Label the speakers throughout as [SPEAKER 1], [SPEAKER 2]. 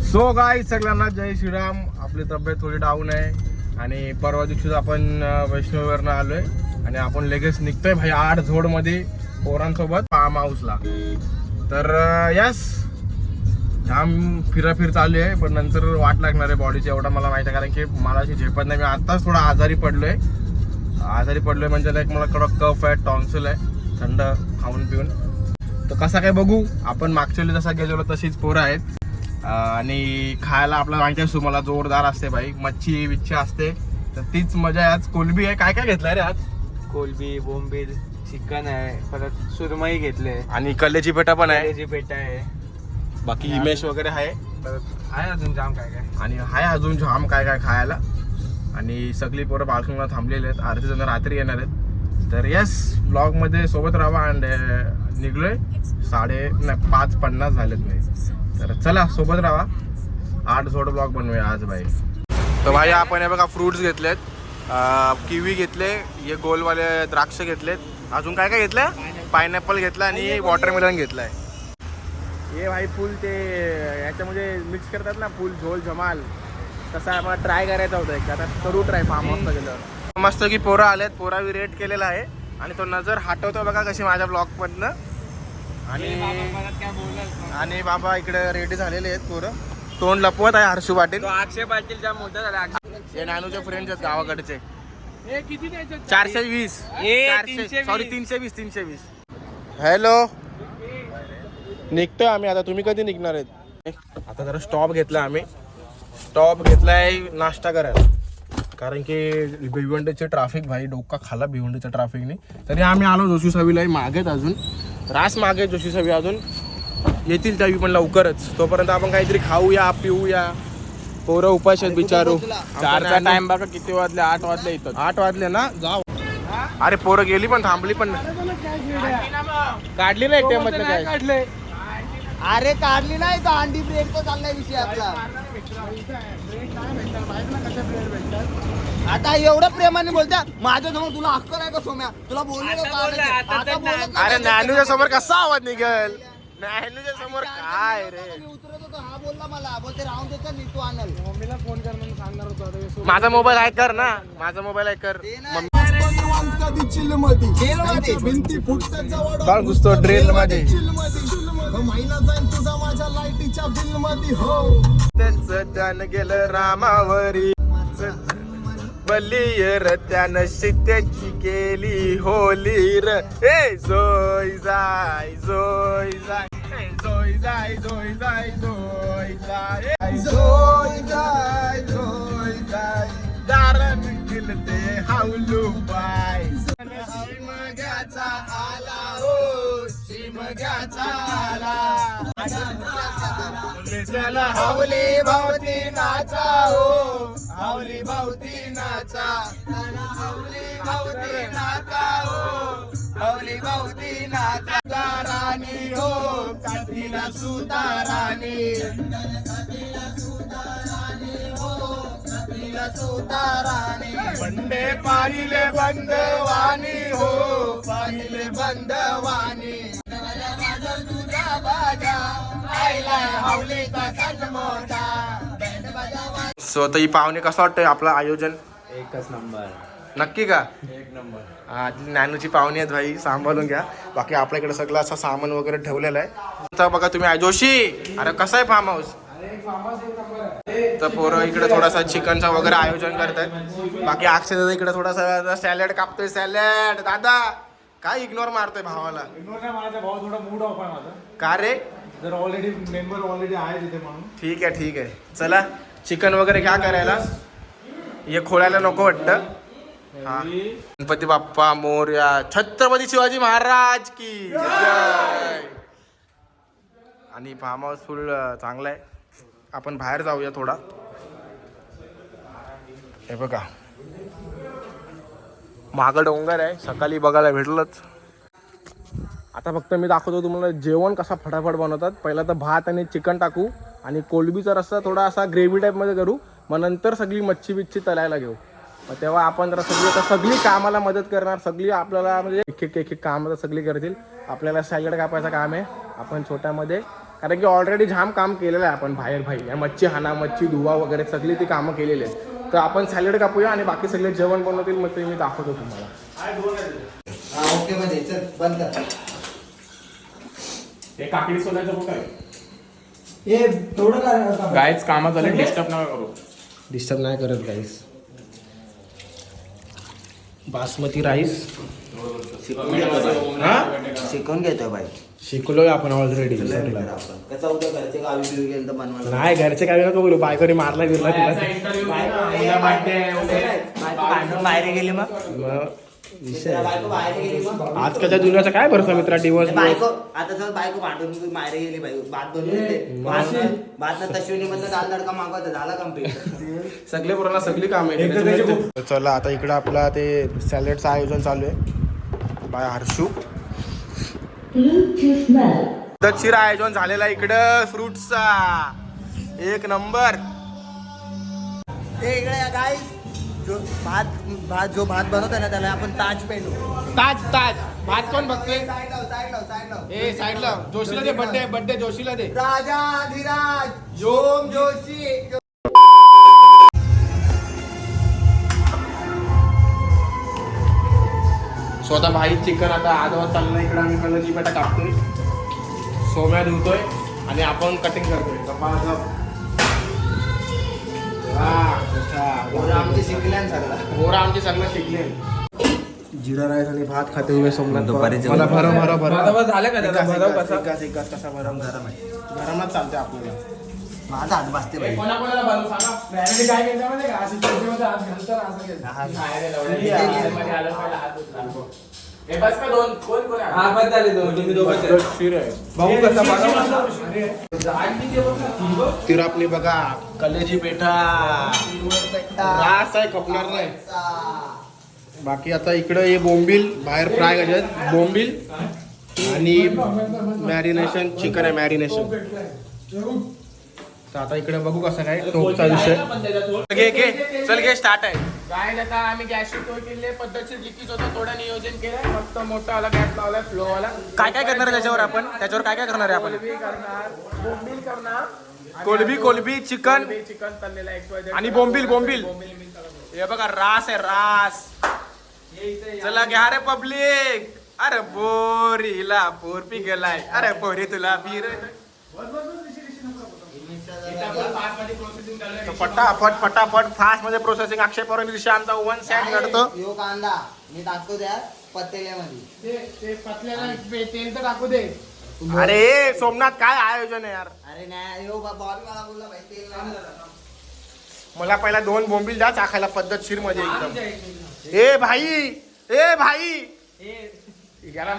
[SPEAKER 1] So गाय सगळ्यांना जय श्रीराम. आपली तब्येत थोडी डाऊन आहे आणि परवा दिवशी आपण वैष्णवीवरनं आलोय आणि आपण लगेच निघतोय भाई 8 झोडमध्ये पोरांसोबत फार्म हाऊसला. तर यस जाम फिर चालू आहे, पण नंतर वाट लागणार आहे बॉडीची, एवढा मला माहिती आहे. कारण की मला अशी झेपत नाही. मी आत्ताच थोडा आजारी पडलोय म्हणजे लाईक मला कडक कफ आहे, टॉन्सिल आहे, थंड खाऊन पिऊन. तर कसा काय बघू आपण. मागच्या वेळी जसा गेलेलो तशीच पोरं आहेत आणि खायला आपल्याला माहिती आहे मला जोरदार असते भाई. मच्छी विच्छी असते, तर तीच मजा आहे. आज कोलबी आहे. काय काय घेतलाय रे आज?
[SPEAKER 2] कोलबी, बोंबील, चिकन आहे, परत सुरमई घेतले
[SPEAKER 1] आणि कल्ल्याची पेटा पण आहे,
[SPEAKER 2] कलेजी पेटा आहे,
[SPEAKER 1] बाकी हिमेश वगैरे आहे.
[SPEAKER 2] परत आहे अजून जाम काय काय
[SPEAKER 1] आणि आहे अजून जाम काय काय खायला. आणि सगळी पोरं बाळकुंगला थांबलेले आहेत. अर्धे जण रात्री येणार आहेत. तर येस ब्लॉग मध्ये सोबत राहा. अँड निघलोय 5:50 झालेत भाई. तर चला सोबत राहा. 8 झोड ब्लॉग बनवूया आज भाई. तर भाई आपण हे बघा फ्रुट्स घेतलेत, किवी घेतले, हे गोलवाले द्राक्ष घेतलेत, अजून काय काय घेतलं, पायनॅपल घेतला आणि वॉटरमेलन घेतलाय. हे भाई फुल ते याच्यामध्ये मिक्स करतात ना, फुल झोल जमाल, तसा आम्हाला ट्राय करायचा होता एक. आता करू ट्राय फार्म हाऊसला गेल्यावर. मस्त की पोरं आलेत, पोरावी रेट केलेला आहे आणि तो नजर हटवतो बघा कशी माझ्या ब्लॉग मधनं. आणि बाबा इकडे रेडी झालेले आहेत पोरं. तोंड लपवत आहे हर्षू पाटील.
[SPEAKER 2] अक्षय पाटील जाम मोठा झाला.
[SPEAKER 1] हे नानूचे फ्रेंड्स आहेत गावाकडचे. 420 सॉरी 320. हॅलो, निघतोय आम्ही आता. तुम्ही कधी निघणार आहेत? आता जरा स्टॉप घेतला आम्ही. स्टॉप घेतलाय नाश्ता करायला, कारण की भिवंडीचे ट्रॅफिक भाई डोका खाला भिवंडीच्या ट्रॅफिकने. तरी आम्ही आलो जोशी सावीला. मागेत अजून रास मागे जोशी सावी अजून येतील त्यावी पण लवकरच. तोपर्यंत आपण काहीतरी खाऊया पिऊया. पोरं उपाशी आहेत बिचारू.
[SPEAKER 2] 4चा टाइम बघा किती वाजले. 8 वाजले इथं.
[SPEAKER 1] 8 वाजले ना, जाऊ. अरे पोरं गेली पण थांबली पण काढली नाही टेम मधलं काय
[SPEAKER 2] काढले. अरे काढली नाही तर अंडी ब्रेडचा चाललाय विषय आपला. आता एवढं प्रेमाने बोलत्या माझ्या समोर. तुला हक्क नाही का सोम्या? तुला बोललो.
[SPEAKER 1] अरे नानूच्या समोर कसा आवाज निघेल? नानूच्या समोर काय रे?
[SPEAKER 2] उतरत होतो, हा बोलला मला, बोलते राहून देतो मी, तू आणल.
[SPEAKER 1] मम्मीला फोन कर म्हणून सांगणार होतो. माझा मोबाईल आहे कर ना, माझा मोबाईल आहे कर. काल घुसतो ड्रिल मध्ये. त्याच त्यानं गेलं रामावरी, बलियर त्यानं सीतेची केली होली र. ए जोय जाय जोय जाय, जोय जाय जोय जाय जोय जाय, जोय जाय जोय जाय, दारण गेलते हावलू बाय. शिमग्याचा आला हो, शिमग्याचा आला. चला हावली भावती नाचा हो, हावली भावती नाचा, हावली भावती नाचा हो, हावली भावती नाचा. राणी हो काठीला सुताराणी, सुताराणी. बंडे पाहिले बंदवानी हो, पाहिले बंदवानी. तुझा बाजा सो आता ही पाहुणे कसं वाटतंय आपलं आयोजन?
[SPEAKER 2] एकच नंबर.
[SPEAKER 1] नक्की का?
[SPEAKER 2] एक नंबर.
[SPEAKER 1] हा नानूची पाहुणी आहेत भाई, सांभाळून घ्या. बाकी आपल्याकडे सगळं असं सामान वगैरे ठेवलेलं आहे. आता बघा तुम्ही जोशी, अरे कसं आहे फार्म हाऊस? तर पोरं इकडे थोडासा चिकनचा वगैरे आयोजन करतायत. बाकी अक्षय दादा इकडे थोडासा सॅलड कापतोय. सॅलड दादा काय इग्नोर मारतोय भावाला?
[SPEAKER 3] माझा भाऊ थोडा मूड ऑफ आहे माझा.
[SPEAKER 1] का रे?
[SPEAKER 3] जर ऑलरेडी मेंबर आहे तिथे म्हणून.
[SPEAKER 1] ठीक आहे. चला चिकन वगैरे घ्या करायला. हे खोळायला नको वाटतं. हा गणपती बाप्पा मोरया, छत्रपती शिवाजी महाराज की जय. आणि फार्म हाऊस फुल चांगला आहे. आपण बाहेर जाऊया थोडा. हे बघा मागं डोंगर आहे, सकाळी बघायला भेटलंच. आता फक्त मी दाखवतो तुम्हाला जेवण कसा फटाफट बनवतात. पहिला तर भात आणि चिकन टाकू आणि कोलबीचा रस्सा थोडा असा ग्रेव्ही टाईपमध्ये करू. मग नंतर सगळी मच्छी बिच्छी तळायला घेऊ. मग तेव्हा आपण जरा सगळी कामाला मदत करणार. सगळी आपल्याला म्हणजे एक एक काम सगळी करतील. आपल्याला सॅलड कापायचं काम आहे. आपण छोट्यामध्ये कारण की ऑलरेडी जाम काम केलेलं आहे आपण बाहेर भाई मच्छी हाना मच्छी धुवा वगैरे सगळी ती कामं केलेली आहेत. तर आपण सॅलड कापूया आणि बाकी सगळे जेवण बनवतील मग ते मी दाखवतो तुम्हाला.
[SPEAKER 2] ओके मध्ये चल बंद कर.
[SPEAKER 1] हे काकडी सोल्याचं कुठं आहे?
[SPEAKER 2] हे थोडं काय
[SPEAKER 1] गाईच कामात झाले डिस्टर्ब नका करू. डिस्टर्ब नाही करत गाईस. बासमती राईस
[SPEAKER 2] शिकून घेतोय बाई.
[SPEAKER 1] शिकलोय आपण ऑलरेडी.
[SPEAKER 2] कसं होतं घरचे गावी बिवी गेलं तर बनवायला
[SPEAKER 1] नाही घरचे काय नको बोलू बायकोनी मारला गेला
[SPEAKER 2] बाहेर गेली मग
[SPEAKER 1] विषय
[SPEAKER 2] बायको बाहेर गेली मग
[SPEAKER 1] आजकालच्या दुनियाचा काय भरोसा मित्रा दिवस
[SPEAKER 2] बायको आता जर बायको भांडून बाहेर गेली बाई भात बनवून भात ना तश्विनी मधलं दाल तडका मागवत झाला कम्प्लीट.
[SPEAKER 1] सगळे पुराणा सगळी काम आहे. चला आता इकडं आपला ते सॅलडचं आयोजन चालू आहे बाय हर्षू. पद्धतशीर आयोजन झालेला इकडं फ्रुट्सचा एक नंबर.
[SPEAKER 2] हे इकडे गाईस जो भात बनवतोय ना त्याला आपण ताज पेंडू.
[SPEAKER 1] ताज भात कोण बघतोय?
[SPEAKER 2] साईड लाव
[SPEAKER 1] ए साईडला जोशीला दे बड्डे जोशीला दे.
[SPEAKER 2] राजा धीराज ओम जोशी.
[SPEAKER 1] स्वतः भाई चिकन आता आधवा चाललंय इकडे आम्ही कलरची पेटा कापतोय सोम्या धुतोय आणि आपण कटिंग करतोय.
[SPEAKER 2] आमचे शिकल्यान सगळा
[SPEAKER 1] पोरं आमचे सगळं शिकले. जिरा राईस आणि भात खाते हुए सोमनाथ मला भरम
[SPEAKER 3] झालं का त्याचा भरव कसा?
[SPEAKER 1] कसा भरम गरम आहे गरमच चालते आपल्याला.
[SPEAKER 2] माझा हात बसते बाई.
[SPEAKER 1] कोणाकोणाला बनवू सांगा.
[SPEAKER 3] Reality काय केलं माहिती का? अशी चमचेमध्ये हात घालतं ना, असं केलं.
[SPEAKER 1] हे बस का दोन कोण आहे?
[SPEAKER 3] हा, बस झाले दोन. तुम्ही दोघंच आहे.
[SPEAKER 1] शिर आहे
[SPEAKER 3] भाऊ कसा बघा.
[SPEAKER 1] तिरापणी बघा कलेजी पेठा रास आहे खपणार नाही. बाकी आता इकडं हे बोंबील बाहेर फ्राय करायचे बोंबील आणि मॅरिनेशन चिकन आहे मॅरिनेशन. तर आता इकडे बघू कसं काय टोपचा विषय. चल घे स्टार्ट आहे. काय आता आम्ही गॅस केले पद्धतशीर लिकीच होतं थोडं नियोजन केलंय मस्त मोठा वाला गॅस लावलाय फ्लो वाला. काय काय करणार त्याच्यावर आपण त्याच्यावर काय काय करणार आहे आपण? करणार बोंबील करणार कोलबी चिकन तळलेला आणि बोंबील हे बघा रास आहे रास. चला घ्या रे पब्लिक. अरे बोरीला पोर पी गेलाय. अरे पोरी तुला बीर फटाफट फास्ट मध्ये प्रोसेसिंग. अक्षय पवार शांत वन सॅट करतो.
[SPEAKER 2] यो कांदा मी टाकतो त्या पत्तेल्यामध्ये.
[SPEAKER 1] ते पतल्याला तेल तर टाकू दे. अरे सोमनाथ काय आयोजन आहे यार.
[SPEAKER 2] अरे नाही यो बॉबी मला बोलला भाई तेल नाही.
[SPEAKER 1] मला पहिला 2 बोंबील द्या चाखायला पद्धतशीर मध्ये एकदम. ए भाई याला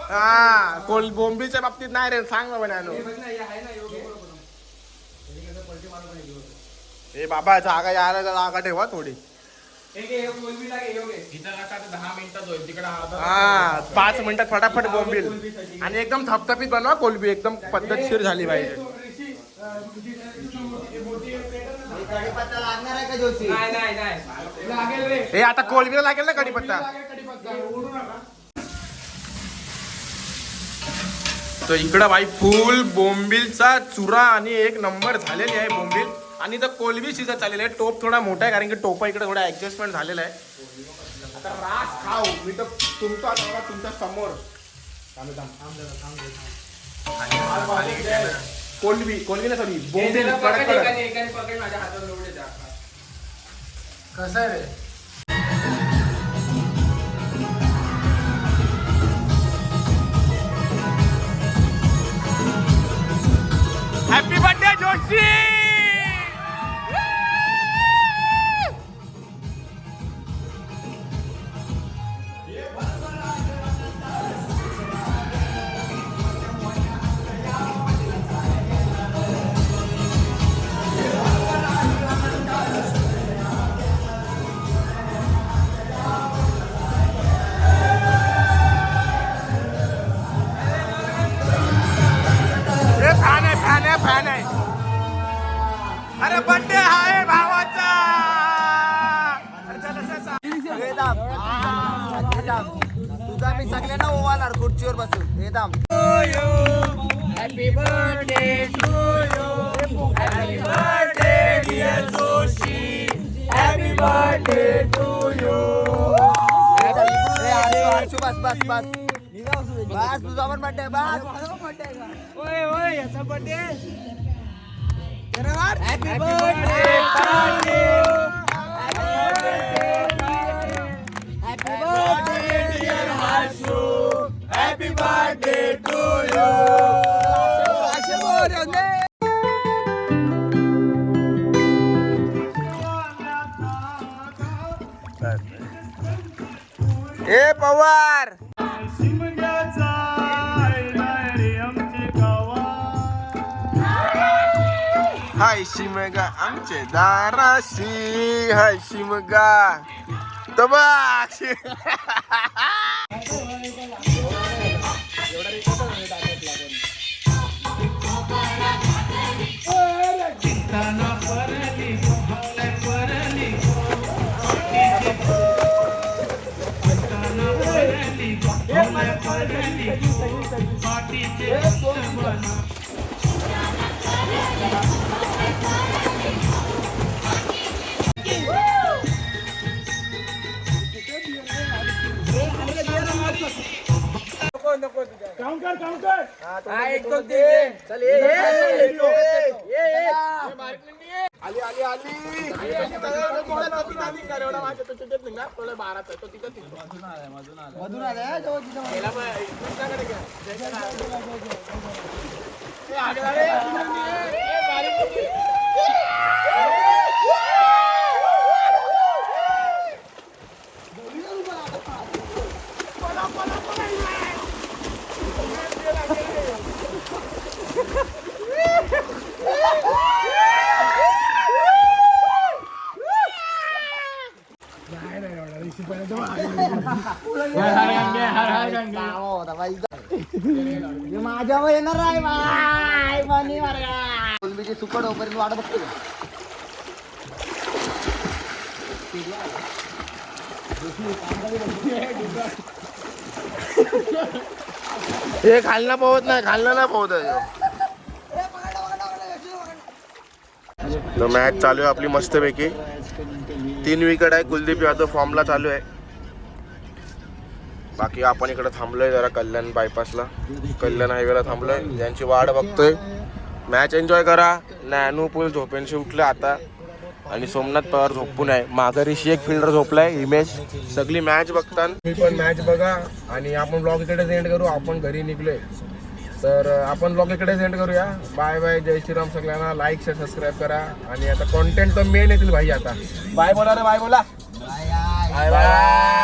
[SPEAKER 1] हा कोल बोंबीच्या बाबतीत नाही रे सांग ना बनानो. ए बाबा जागा यायला जागा ठेवा थोडी. 5 मिनिटात फटाफट बोंबील आणि एकदम थपथपीत बनवा कोलबी एकदम पद्धतशीर झाली पाहिजे.
[SPEAKER 2] कढीपत्ता लागणार आहे का जोशी?
[SPEAKER 3] नाही.
[SPEAKER 1] हे आता कोलबीला लागेल ना कढीपत्ता. तर इकडं भाई फुल बोंबीलचा चुरा आणि एक नंबर झालेली आहे बोंबील. आणि तर कोलबी शिजत चाललेली आहे. टोप थोडा मोठा आहे कारण की टोपा इकडे थोडा ऍडजस्टमेंट झालेला आहे. आता रास खाऊ मी तर तुमच्या समोर कोलबी ना सॉरी बोंबील कसं आहे रे. Happy birthday Joshi. फॅन आहे. अरे बर्थडे आहे भावाचा.
[SPEAKER 2] तुझा मी सगळ्यांना ओवाळणार खुर्चीवर बसून. हे दाम happy birthday to you, happy birthday dear Joshi, happy birthday to you. बस बस बस बस तुझा पण बर्थडे बस. ओय ओय याचा birthday. Happy birthday happy birthday dear Harshu, happy birthday to you. ए पवार
[SPEAKER 1] हाय शिमगा आमचे दाराशी, हाय शिमगा तबाक्षी.
[SPEAKER 3] एक दोन तीन चल
[SPEAKER 1] आली आली आली.
[SPEAKER 2] मधून आलाय माझ्यावर येणार आहे कोलंबीची सुकट होईपर्यंत वाट बघतो.
[SPEAKER 1] हे खालना पोहत नाही, खालना नाही पोहत आहे. तर मॅच चालू आहे आपली मस्तपैकी. 3 विकेट आहे. कुलदीप यादव फॉर्मला चालू आहे. बाकी आपण इकडे थांबलोय जरा कल्याण बायपासला, कल्याण हायवेला थांबलोय. ज्यांची वाट बघतोय. मॅच एन्जॉय करा. नॅनूपूल झोपेंशी उठले आता आणि सोमनाथ पवार झोपून आहे. माघारीशी एक फिल्डर झोपलाय हिमेश. सगळी मॅच बघतात. मी पण मॅच बघा आणि आपण ब्लॉग इकडे एंड करू. आपण घरी निघलोय तर आपण ब्लॉग इकडे एंड करूया. बाय बाय, जय श्रीराम सगळ्यांना. लाईक शेअर सबस्क्राईब करा आणि आता कॉन्टेंट तर मेन येतील भाई. आता बाय बोला रे, बाय बोला, बाय बाय.